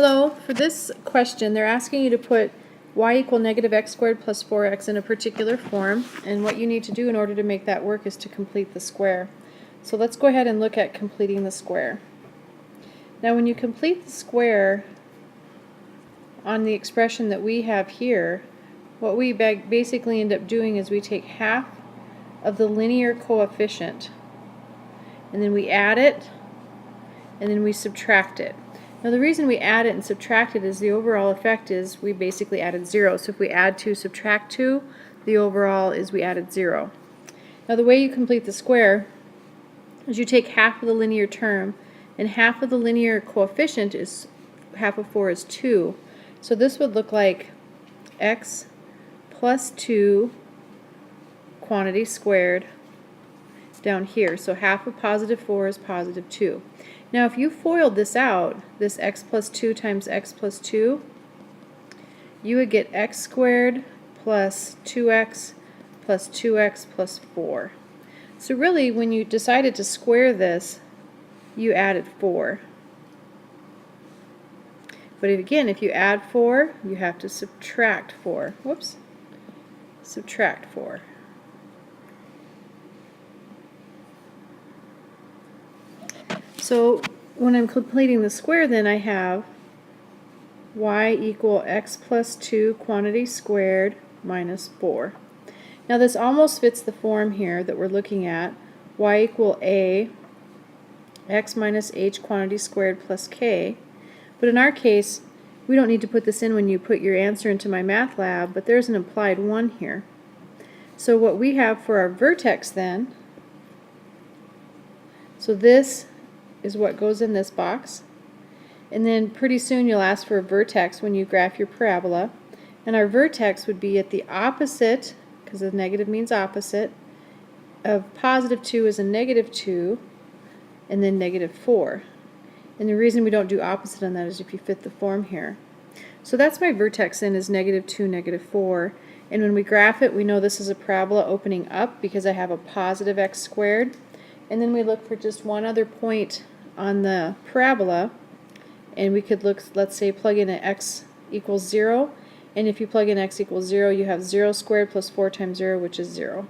Hello, for this question they're asking you to put y equal negative x squared plus 4x in a particular form, and what you need to do in order to make that work is to complete the square. So let's go ahead and look at completing the square. Now when you complete the square on the expression that we have here, what we basically end up doing is we take half of the linear coefficient and then we add it and then we subtract it. Now the reason we add it and subtract it is the overall effect is we basically added 0. So if we add 2, subtract 2, the overall is we added 0. Now the way you complete the square is you take half of the linear term, and half of the linear coefficient is half of 4 is 2. So this would look like x plus 2 quantity squared down here. So half of positive 4 is positive 2. Now if you FOILed this out, this x plus 2 times x plus 2, you would get x squared plus 2x plus 2x plus 4. So really when you decided to square this, you added 4. But again, if you add 4, you have to subtract 4. Whoops. Subtract 4. So when I'm completing the square, then I have y equal x plus 2 quantity squared minus 4. Now this almost fits the form here that we're looking at, y equal a x minus h quantity squared plus k. But in our case, we don't need to put this in when you put your answer into my math lab, but there's an implied 1 here. So what we have for our vertex then, so this is what goes in this box, and then pretty soon you'll ask for a vertex when you graph your parabola, and our vertex would be at the opposite, because the negative means opposite, of positive 2 is a negative 2, and then negative 4. And the reason we don't do opposite on that is if you fit the form here. So that's my vertex then is negative 2, negative 4, and when we graph it we know this is a parabola opening up because I have a positive x squared. And then we look for just one other point on the parabola, and we could look, let's say, plug in an x equals 0, and if you plug in x equals 0, you have 0 squared plus 4 times 0, which is 0.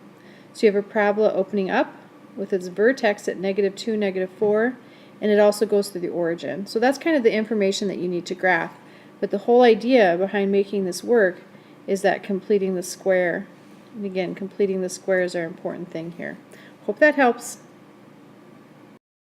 So you have a parabola opening up with its vertex at negative 2, negative 4, and it also goes through the origin. So that's kind of the information that you need to graph. But the whole idea behind making this work is that completing the square. And again, completing the square is our important thing here. Hope that helps.